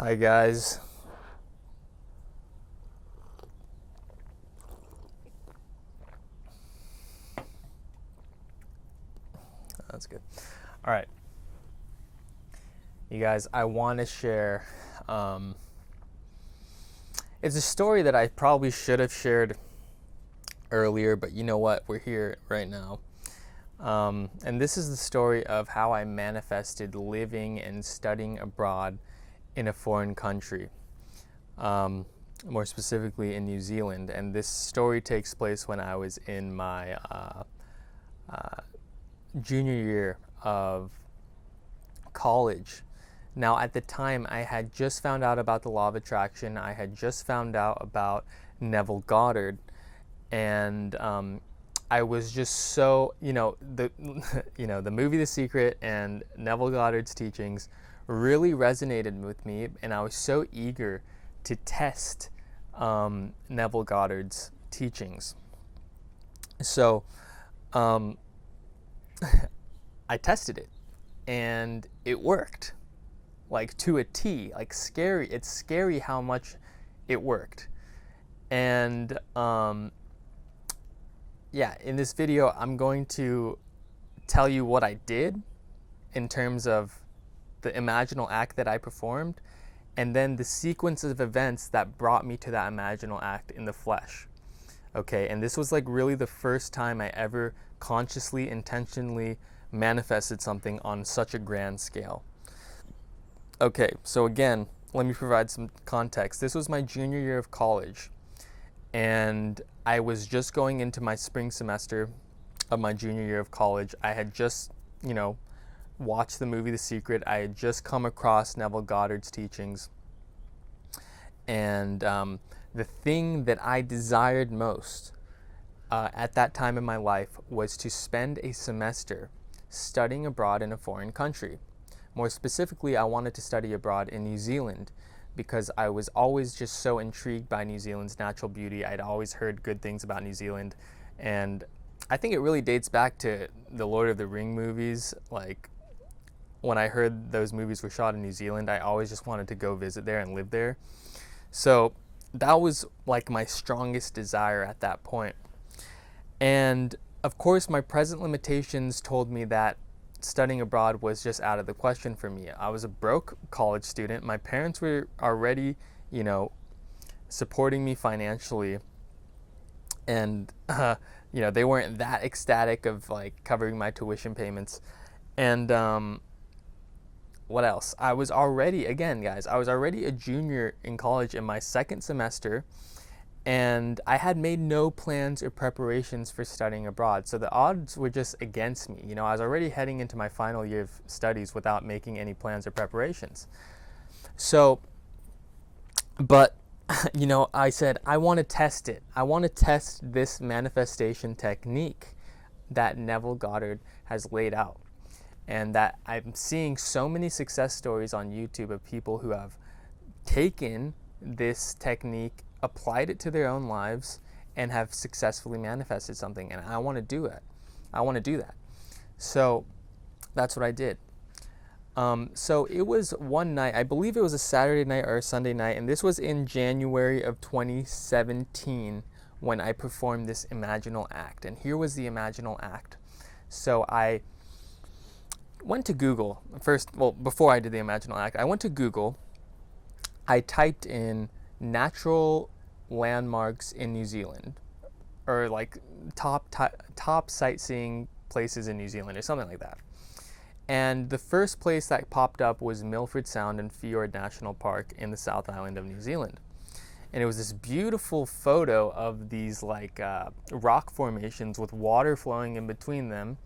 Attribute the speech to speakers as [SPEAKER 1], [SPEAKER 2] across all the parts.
[SPEAKER 1] Hi guys. That's good. All right, you guys, I want to share. It's a story that I probably should have shared earlier, but you know what? We're here right now. And this is the story of how I manifested living and studying abroad in a foreign country, more specifically in New Zealand. And this story takes place when I was in my junior year of college. Now, at the time, I had just found out about the law of attraction. I had just found out about Neville Goddard, and I was just so the the movie The Secret and Neville Goddard's teachings really resonated with me, and I was so eager to test Neville Goddard's teachings. So I tested it, and it worked, like to a T. Like scary. It's scary how much it worked. And yeah, in this video, I'm going to tell you what I did in terms of the imaginal act that I performed, and then the sequence of events that brought me to that imaginal act in the flesh. Okay, and this was like really the first time I ever consciously, intentionally manifested something on such a grand scale. Okay, so again, let me provide some context. This was my junior year of college, and I was just going into my spring semester of my junior year of college. I had just, watched the movie The Secret. I had just come across Neville Goddard's teachings. And the thing that I desired most at that time in my life was to spend a semester studying abroad in a foreign country. More specifically, I wanted to study abroad in New Zealand because I was always just so intrigued by New Zealand's natural beauty. I'd always heard good things about New Zealand, and I think it really dates back to the Lord of the Ring movies. Like, when I heard those movies were shot in New Zealand, I always just wanted to go visit there and live there. So that was like my strongest desire at that point. And of course, my present limitations told me that studying abroad was just out of the question for me. I was a broke college student. My parents were already, supporting me financially. And, they weren't that ecstatic of like covering my tuition payments. And what else? I was already a junior in college in my second semester. And I had made no plans or preparations for studying abroad. So the odds were just against me. I was already heading into my final year of studies without making any plans or preparations. So, but, I said, I want to test it. I want to test this manifestation technique that Neville Goddard has laid out. And that I'm seeing so many success stories on YouTube of people who have taken this technique, applied it to their own lives, and have successfully manifested something. And I want to do it. I want to do that. So that's what I did. So it was one night, I believe it was a Saturday night or a Sunday night, and this was in January of 2017 when I performed this imaginal act. And here was the imaginal act. So I went to Google first. Well, before I did the imaginal act, I went to Google. I typed in natural landmarks in New Zealand, or like top sightseeing places in New Zealand, or something like that. And the first place that popped up was Milton Sound and Fjord National Park in the South Island of New Zealand. And it was this beautiful photo of these like rock formations with water flowing in between them.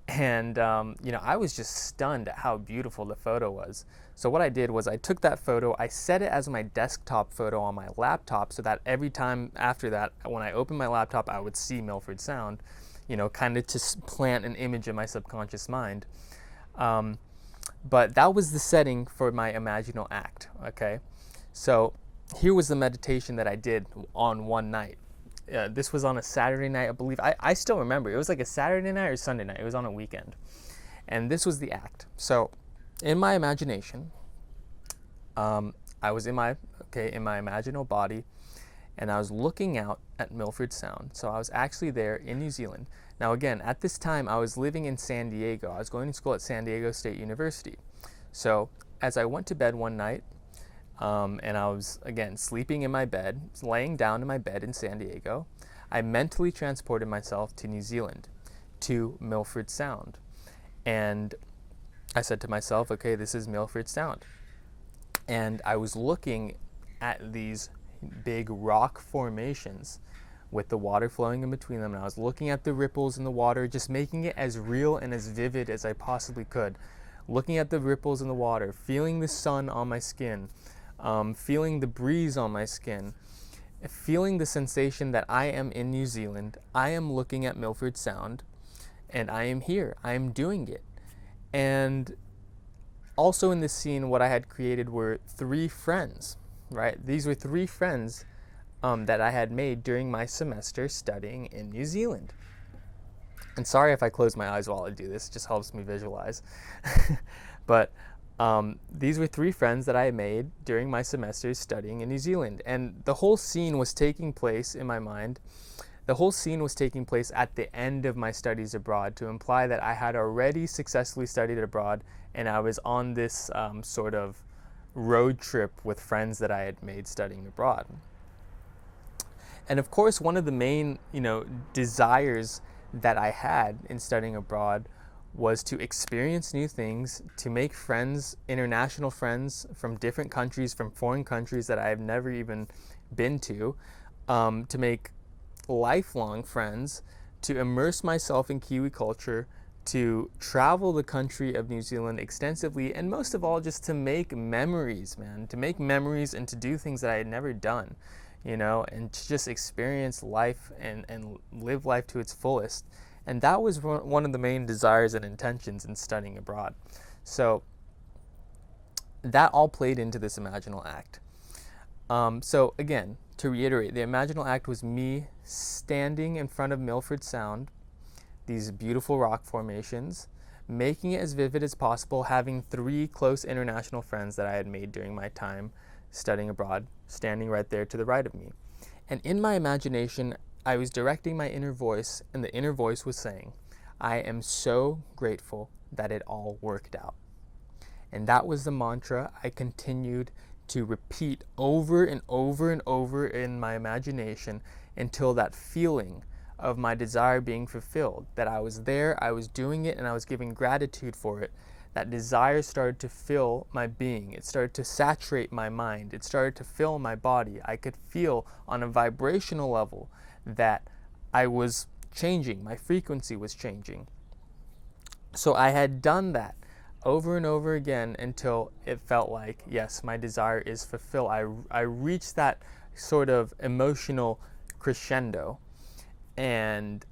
[SPEAKER 1] And, I was just stunned at how beautiful the photo was. So what I did was I took that photo, I set it as my desktop photo on my laptop so that every time after that, when I opened my laptop, I would see Milford Sound, kind of to plant an image in my subconscious mind. But that was the setting for my imaginal act, okay? So here was the meditation that I did on one night. This was on a Saturday night, I believe. I still remember. It was like a Saturday night or Sunday night. It was on a weekend. And this was the act. So in my imagination, I was in my imaginal body, and I was looking out at Milford Sound. So I was actually there in New Zealand. Now again, at this time I was living in San Diego. I was going to school at San Diego State University. So as I went to bed one night, and I was again sleeping in my bed, laying down in my bed in San Diego, I mentally transported myself to New Zealand, to Milford Sound. And I said to myself, okay, this is Milford Sound. And I was looking at these big rock formations with the water flowing in between them, and I was looking at the ripples in the water, just making it as real and as vivid as I possibly could. Looking at the ripples in the water, feeling the sun on my skin, feeling the breeze on my skin, feeling the sensation that I am in New Zealand, I am looking at Milford Sound, and I am here, I am doing it. And also in this scene, what I had created were 3 friends, right? These were 3 friends that I had made during my semester studying in New Zealand. And sorry if I close my eyes while I do this, it just helps me visualize. But these were 3 friends that I made during my semester studying in New Zealand. And the whole scene was taking place in my mind. The whole scene was taking place at the end of my studies abroad, to imply that I had already successfully studied abroad, and I was on this sort of road trip with friends that I had made studying abroad. And of course, one of the main, desires that I had in studying abroad was to experience new things, to make friends, international friends from different countries, from foreign countries that I have never even been to make lifelong friends, to immerse myself in Kiwi culture, to travel the country of New Zealand extensively, and most of all, just to make memories, man, to make memories and to do things that I had never done, and to just experience life and live life to its fullest. And that was one of the main desires and intentions in studying abroad. So that all played into this imaginal act. So again, to reiterate, the imaginal act was me standing in front of Milford Sound, these beautiful rock formations, making it as vivid as possible, having 3 close international friends that I had made during my time studying abroad, standing right there to the right of me. And in my imagination, I was directing my inner voice, and the inner voice was saying, I am so grateful that it all worked out. And that was the mantra I continued to repeat over and over and over in my imagination until that feeling of my desire being fulfilled, that I was there, I was doing it, and I was giving gratitude for it. That desire started to fill my being. It started to saturate my mind. It started to fill my body. I could feel on a vibrational level that I was changing. My frequency was changing. So I had done that over and over again until it felt like, yes, my desire is fulfilled. I reached that sort of emotional crescendo, and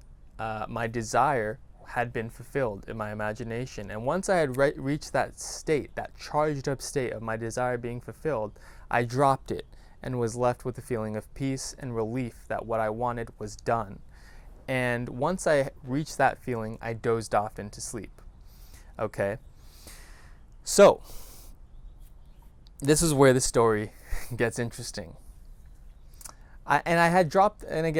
[SPEAKER 1] my desire had been fulfilled in my imagination. And once I had reached that state, that charged up state of my desire being fulfilled, I dropped it and was left with a feeling of peace and relief that what I wanted was done. And once I reached that feeling, I dozed off into sleep. Okay? So, this is where the story gets interesting. I had dropped any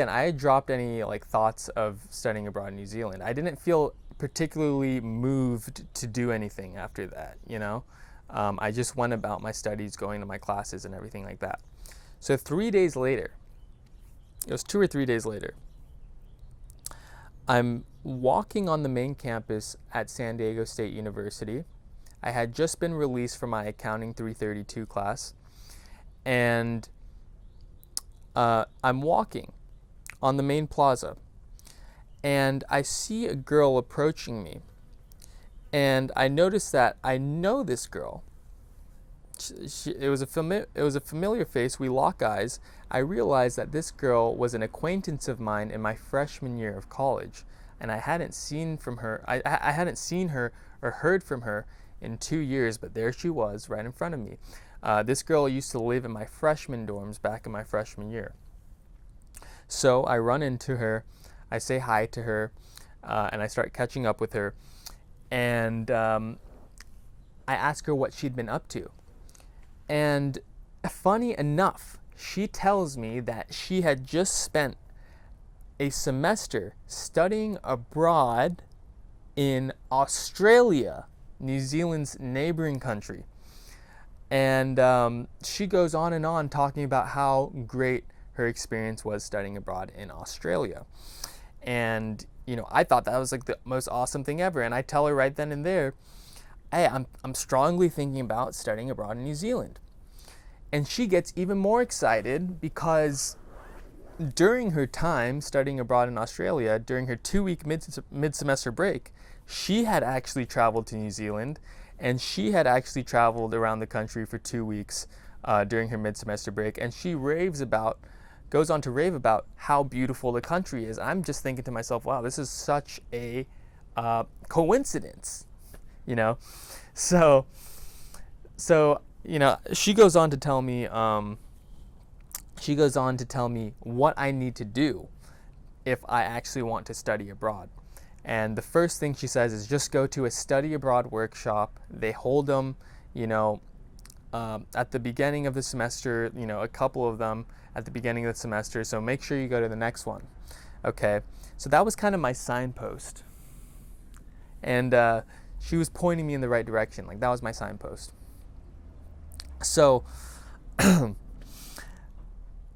[SPEAKER 1] thoughts of studying abroad in New Zealand. I didn't feel particularly moved to do anything after that, I just went about my studies, going to my classes and everything like that. So 3 days later, it was 2 or 3 days later, I'm walking on the main campus at San Diego State University. I had just been released from my Accounting 332 class, and I'm walking on the main plaza, and I see a girl approaching me, and I notice that I know this girl. It was a familiar face. We lock eyes. I realized that this girl was an acquaintance of mine in my freshman year of college, and I hadn't seen from her. I hadn't seen her or heard from her in 2 years, but there she was right in front of me. This girl used to live in my freshman dorms back in my freshman year. So I run into her, I say hi to her, and I start catching up with her, and I ask her what she'd been up to. And funny enough, she tells me that she had just spent a semester studying abroad in Australia, New Zealand's neighboring country. And she goes on and on talking about how great her experience was studying abroad in Australia. And, I thought that was like the most awesome thing ever. And I tell her right then and there, hey, I'm strongly thinking about studying abroad in New Zealand. And she gets even more excited because during her time studying abroad in Australia, during her 2-week mid-semester break, she had actually traveled to New Zealand, and she had actually traveled around the country for 2 weeks during her mid-semester break, and she goes on to rave about how beautiful the country is. I'm just thinking to myself, wow, this is such a coincidence, So, she goes on to tell me, what I need to do if I actually want to study abroad. And the first thing she says is just go to a study abroad workshop. They hold them, at the beginning of the semester, a couple of them at the beginning of the semester. So make sure you go to the next one. Okay. So that was kind of my signpost. And she was pointing me in the right direction. Like, that was my signpost. So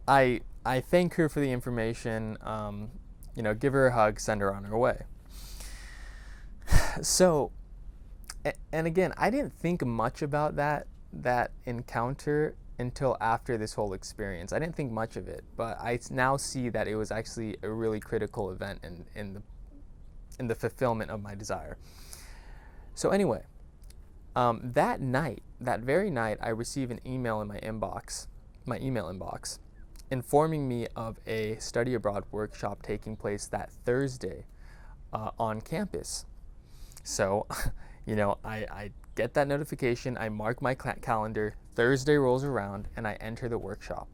[SPEAKER 1] I thank her for the information, give her a hug, send her on her way. So, and again, I didn't think much about that encounter until after this whole experience. I didn't think much of it, but I now see that it was actually a really critical event in the fulfillment of my desire. So anyway, that very night, I received an email in my email inbox, informing me of a study abroad workshop taking place that Thursday on campus. So, I get that notification, I mark my calendar, Thursday rolls around, and I enter the workshop.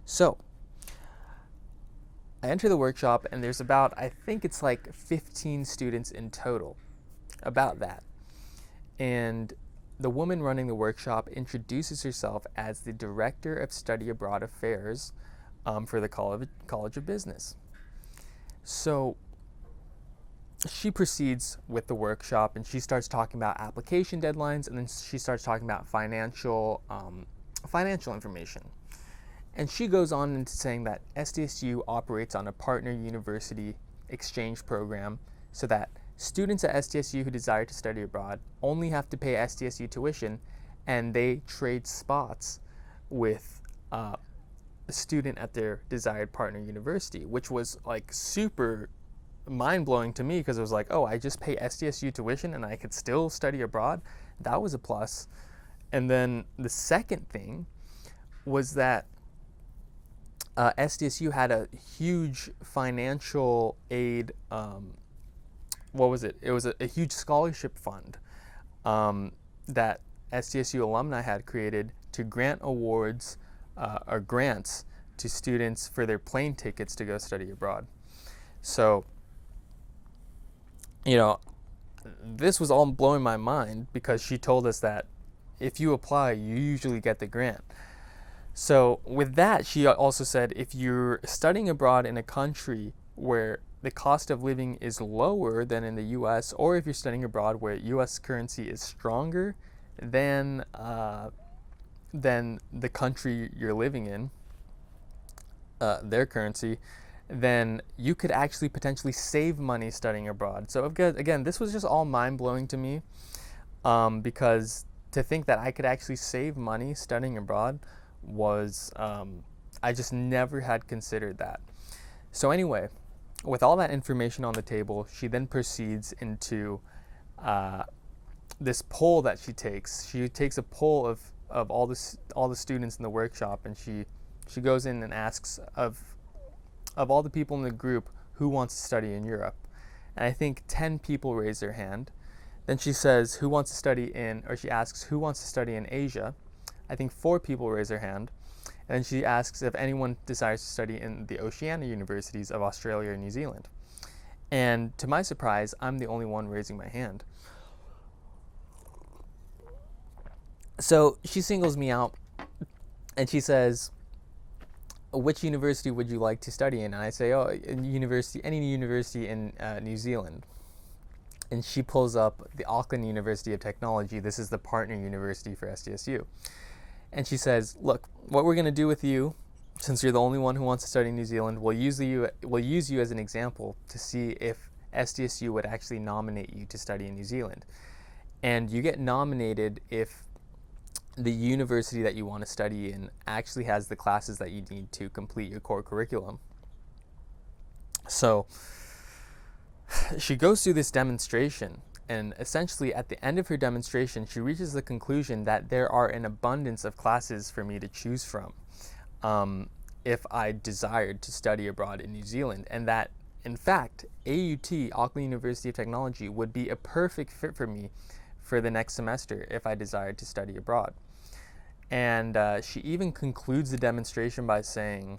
[SPEAKER 1] So, I enter the workshop, and there's about, I think it's like 15 students in total, about that. And the woman running the workshop introduces herself as the Director of Study Abroad Affairs for the College of Business. So she proceeds with the workshop, and she starts talking about application deadlines, and then she starts talking about financial information. And she goes on into saying that SDSU operates on a partner university exchange program so that students at SDSU who desire to study abroad only have to pay SDSU tuition, and they trade spots with a student at their desired partner university, which was like super mind-blowing to me, because it was like, oh, I just pay SDSU tuition and I could still study abroad. That was a plus. And then the second thing was that SDSU had a huge financial aid, what was it? It was a huge scholarship fund that SDSU alumni had created to grant awards or grants to students for their plane tickets to go study abroad. So, this was all blowing my mind, because she told us that if you apply, you usually get the grant. So with that, she also said, if you're studying abroad in a country where the cost of living is lower than in the U.S., or if you're studying abroad where U.S. currency is stronger than the country you're living in, their currency, then you could actually potentially save money studying abroad. So again, this was just all mind-blowing to me, because to think that I could actually save money studying abroad was, I just never had considered that. So anyway, with all that information on the table, she then proceeds into this poll that she takes. She takes a poll of all the students in the workshop, and she goes in and asks of all the people in the group who wants to study in Europe. And I think 10 people raise their hand. Then she says she asks who wants to study in Asia. I think 4 people raise their hand. And then she asks if anyone desires to study in the Oceania universities of Australia or New Zealand. And to my surprise, I'm the only one raising my hand. So she singles me out and she says, which university would you like to study in? And I say, oh, any university in New Zealand. And she pulls up the Auckland University of Technology. This is the partner university for SDSU. And she says, look, what we're going to do with you, since you're the only one who wants to study in New Zealand, we'll use you as an example to see if SDSU would actually nominate you to study in New Zealand. And you get nominated if the university that you want to study in actually has the classes that you need to complete your core curriculum. So she goes through this demonstration, and essentially at the end of her demonstration, she reaches the conclusion that there are an abundance of classes for me to choose from if I desired to study abroad in New Zealand, and that, in fact, AUT, Auckland University of Technology, would be a perfect fit for me for the next semester if I desired to study abroad. And she even concludes the demonstration by saying,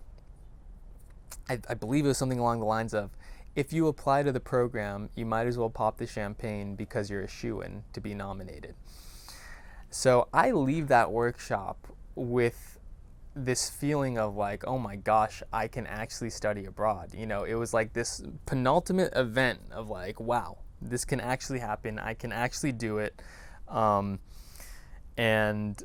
[SPEAKER 1] I believe it was something along the lines of, if you apply to the program, you might as well pop the champagne because you're a shoo-in to be nominated. So I leave that workshop with this feeling of like, oh my gosh, I can actually study abroad. You know, it was like this penultimate event of like, wow, this can actually happen. I can actually do it. And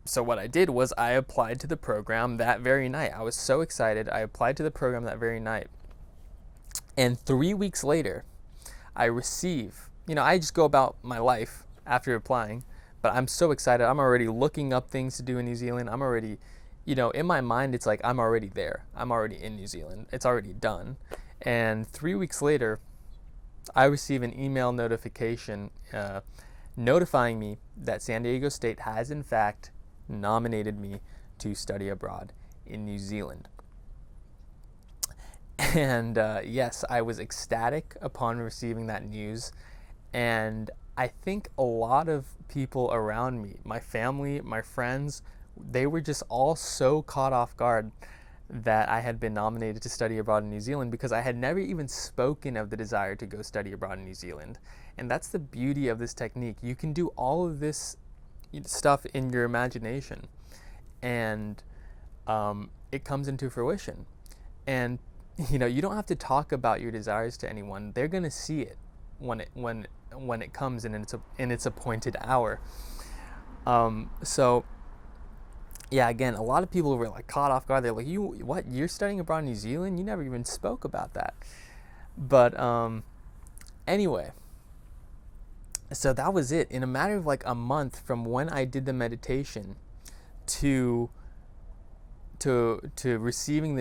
[SPEAKER 1] so what I did was I applied to the program that very night. I was so excited. I applied to the program that very night. And 3 weeks later, I receive, I just go about my life after applying, but I'm so excited. I'm already looking up things to do in New Zealand. I'm already, in my mind, it's like I'm already there. I'm already in New Zealand. It's already done. And 3 weeks later, I receive an email notification notifying me that San Diego State has, in fact, nominated me to study abroad in New Zealand. And yes, I was ecstatic upon receiving that news. And I think a lot of people around me, my family, my friends, they were just all so caught off guard that I had been nominated to study abroad in New Zealand, because I had never even spoken of the desire to go study abroad in New Zealand. And that's the beauty of this technique. You can do all of this stuff in your imagination, and it comes into fruition. And you don't have to talk about your desires to anyone. They're gonna see it when it comes in its appointed hour. So yeah, again, a lot of people were like caught off guard. They're like, you're studying abroad in New Zealand? You never even spoke about that. But anyway, so that was it. In a matter of like a month from when I did the meditation to receiving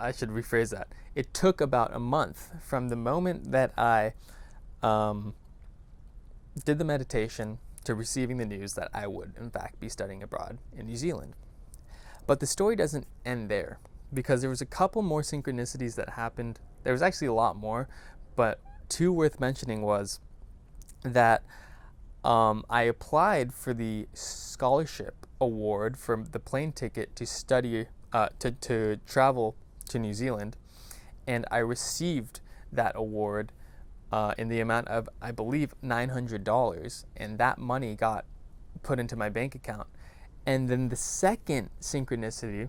[SPEAKER 1] I should rephrase that. It took about a month from the moment that I did the meditation to receiving the news that I would, in fact, be studying abroad in New Zealand. But the story doesn't end there, because there was a couple more synchronicities that happened. There was actually a lot more, but two worth mentioning was that I applied for the scholarship award for the plane ticket to study, to travel to New Zealand, and I received that award in the amount of, I believe, $900, and that money got put into my bank account. And then the second synchronicity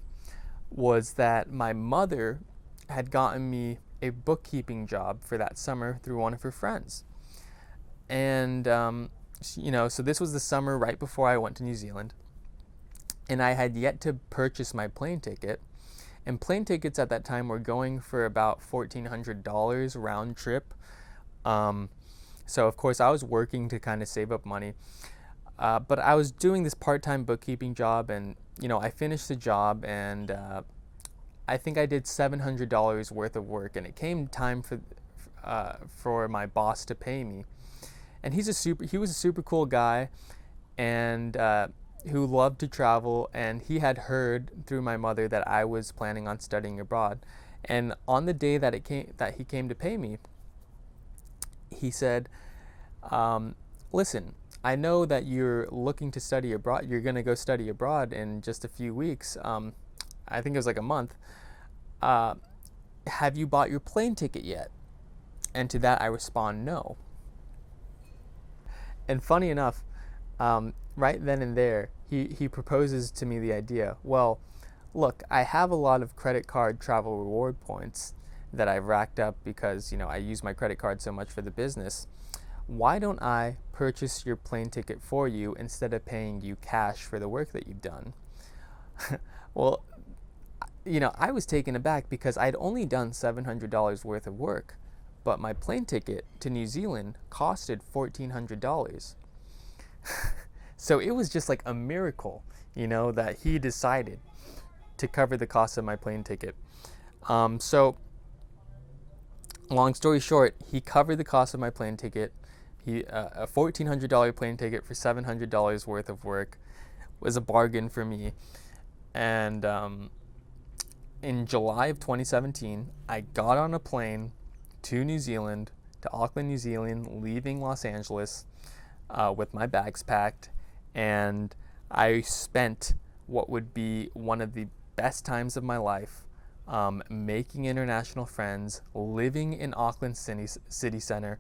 [SPEAKER 1] was that my mother had gotten me a bookkeeping job for that summer through one of her friends. And so this was the summer right before I went to New Zealand, and I had yet to purchase my plane ticket. And plane tickets at that time were going for about $1,400 round trip. So of course I was working to kind of save up money, but I was doing this part-time bookkeeping job, and I finished the job, and I think I did $700 worth of work, and it came time for my boss to pay me. And he was a super cool guy, and who loved to travel, and he had heard through my mother that I was planning on studying abroad. And on the day that he came to pay me, he said, listen, I know that you're looking to study abroad. You're going to go study abroad in just a few weeks. I think it was like a month. Have you bought your plane ticket yet? And to that I respond, no. And funny enough, right then and there, he proposes to me the idea, well, look, I have a lot of credit card travel reward points that I've racked up because, I use my credit card so much for the business. Why don't I purchase your plane ticket for you instead of paying you cash for the work that you've done? Well, I was taken aback because I'd only done $700 worth of work, but my plane ticket to New Zealand costed $1,400. So it was just like a miracle, that he decided to cover the cost of my plane ticket. So long story short, he covered the cost of my plane ticket. A $1,400 plane ticket for $700 worth of work was a bargain for me. And in July of 2017, I got on a plane to New Zealand, to Auckland, New Zealand, leaving Los Angeles with my bags packed. And I spent what would be one of the best times of my life, making international friends, living in Auckland city center,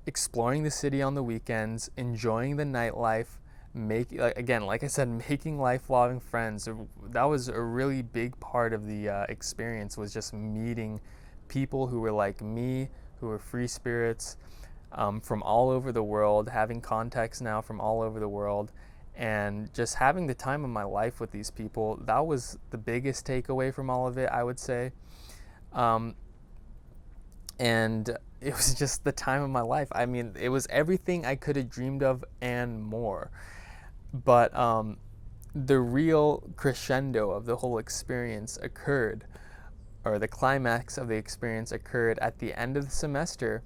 [SPEAKER 1] exploring the city on the weekends, enjoying the nightlife, like I said, making lifelong friends. That was a really big part of the experience, was just meeting people who were like me, who were free spirits, from all over the world, having contacts now from all over the world, and just having the time of my life with these people. That was the biggest takeaway from all of it, I would say. And it was just the time of my life. I mean, it was everything I could have dreamed of and more. But the real crescendo of the whole experience occurred, or the climax of the experience occurred at the end of the semester,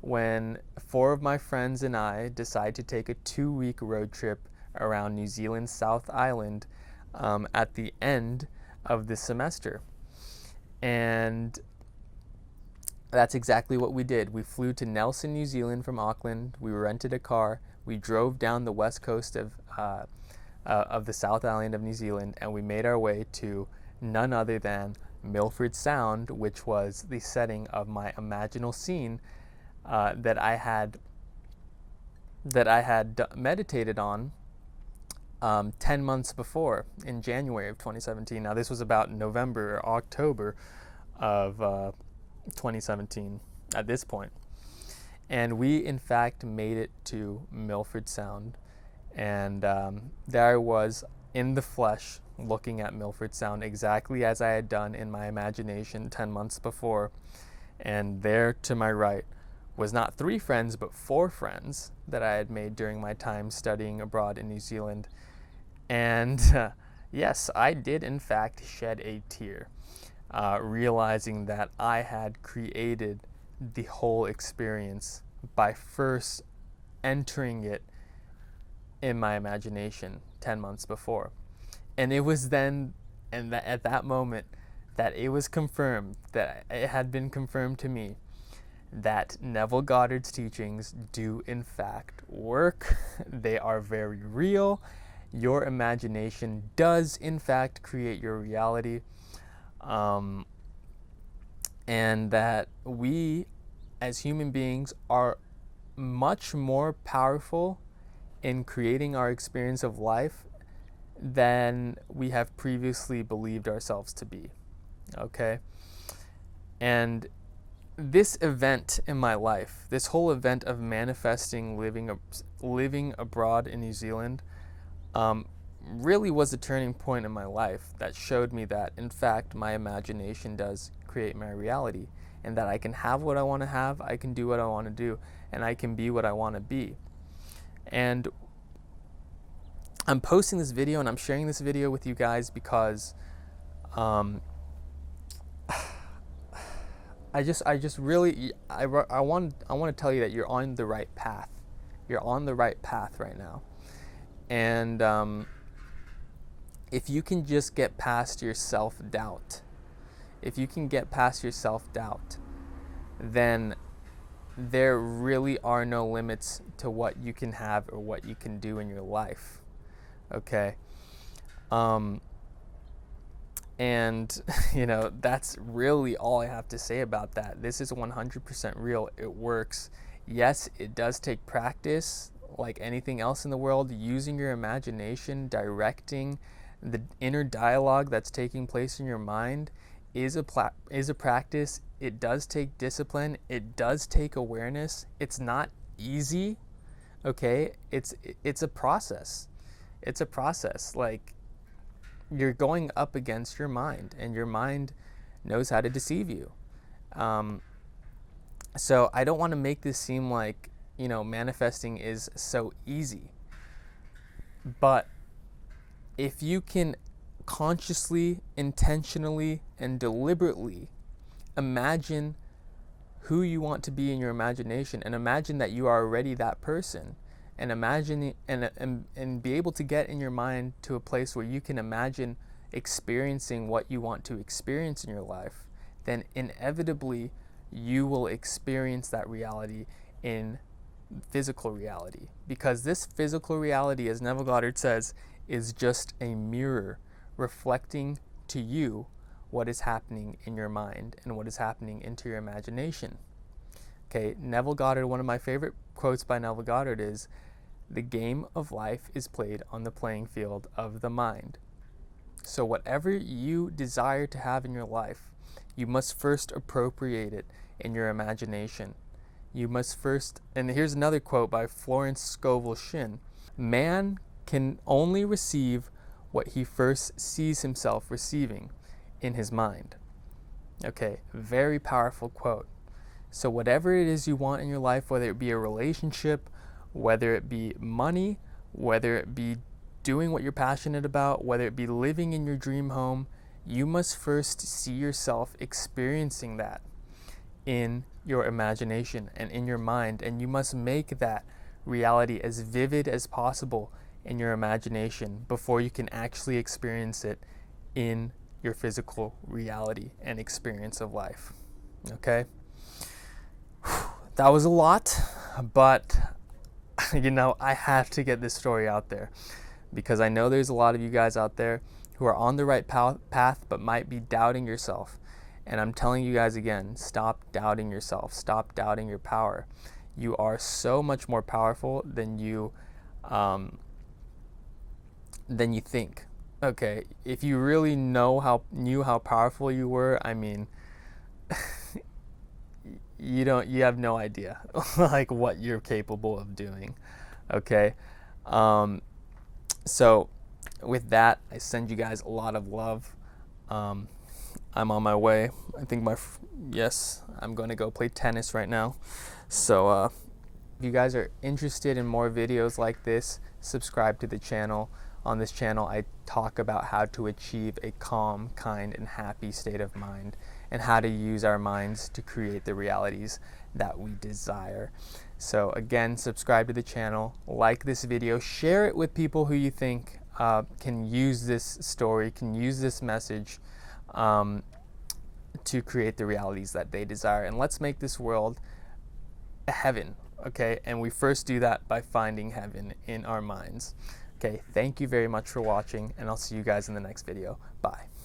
[SPEAKER 1] when 4 of my friends and I decided to take a 2-week road trip around New Zealand's South Island at the end of the semester. And that's exactly what we did. We flew to Nelson, New Zealand from Auckland. We rented a car. We drove down the west coast of the South Island of New Zealand, and we made our way to none other than Milton Sound, which was the setting of my imaginal scene that I had meditated on 10 months before, in January of 2017. Now, this was about November or October of 2017 at this point. And we, in fact, made it to Milford Sound. And there I was in the flesh, looking at Milford Sound exactly as I had done in my imagination 10 months before. And there to my right was not 3 friends, but 4 friends that I had made during my time studying abroad in New Zealand. And yes, I did, in fact, shed a tear, realizing that I had created the whole experience by first entering it in my imagination 10 months before. And it was then, and at that moment, that it was confirmed, that it had been confirmed to me, that Neville Goddard's teachings do in fact work. They are very real. Your imagination does in fact create your reality. And that we as human beings are much more powerful in creating our experience of life than we have previously believed ourselves to be. Okay? And this event in my life, this whole event of manifesting living abroad in New Zealand, really was a turning point in my life that showed me that, in fact, my imagination does create my reality, and that I can have what I want to have, I can do what I want to do, and I can be what I want to be. And I'm posting this video and I'm sharing this video with you guys because I want to tell you that you're on the right path. You're on the right path right now. And if you can just get past your self-doubt, then there really are no limits to what you can have or what you can do in your life. Okay? And, that's really all I have to say about that. This is 100% real. It works. Yes, it does take practice, like anything else in the world, using your imagination, directing the inner dialogue that's taking place in your mind is a practice. It does take discipline. It does take awareness. It's not easy, okay? It's a process. It's a process. Like, you're going up against your mind, and your mind knows how to deceive you. So I don't want to make this seem like, manifesting is so easy. But if you can consciously, intentionally, and deliberately imagine who you want to be in your imagination, and imagine that you are already that person, and imagine and be able to get in your mind to a place where you can imagine experiencing what you want to experience in your life, then inevitably you will experience that reality in physical reality. Because this physical reality, as Neville Goddard says, is just a mirror reflecting to you what is happening in your mind and what is happening into your imagination. Okay, Neville Goddard, one of my favorite quotes by Neville Goddard is, "The game of life is played on the playing field of the mind." So whatever you desire to have in your life, you must first appropriate it in your imagination. You must first, and here's another quote by Florence Scovel Shinn, "Man can only receive what he first sees himself receiving in his mind." Okay, very powerful quote. So whatever it is you want in your life, whether it be a relationship, whether it be money, whether it be doing what you're passionate about, whether it be living in your dream home, you must first see yourself experiencing that in your imagination and in your mind, and you must make that reality as vivid as possible in your imagination before you can actually experience it in your physical reality and experience of life. Okay? That was a lot, but I have to get this story out there because I know there's a lot of you guys out there who are on the right path but might be doubting yourself. And I'm telling you guys again, stop doubting yourself. Stop doubting your power. You are so much more powerful than you think. Okay, if you really knew how powerful you were, I mean, you have no idea like what you're capable of doing. Okay, so with that, I send you guys a lot of love. I'm on my way. I think yes, I'm going to go play tennis right now. So if you guys are interested in more videos like this, subscribe to the channel. On this channel, I talk about how to achieve a calm, kind, and happy state of mind, and how to use our minds to create the realities that we desire. So again, subscribe to the channel, like this video, share it with people who you think can use this story, can use this message to create the realities that they desire. And let's make this world a heaven, okay? And we first do that by finding heaven in our minds. Okay, thank you very much for watching, and I'll see you guys in the next video. Bye.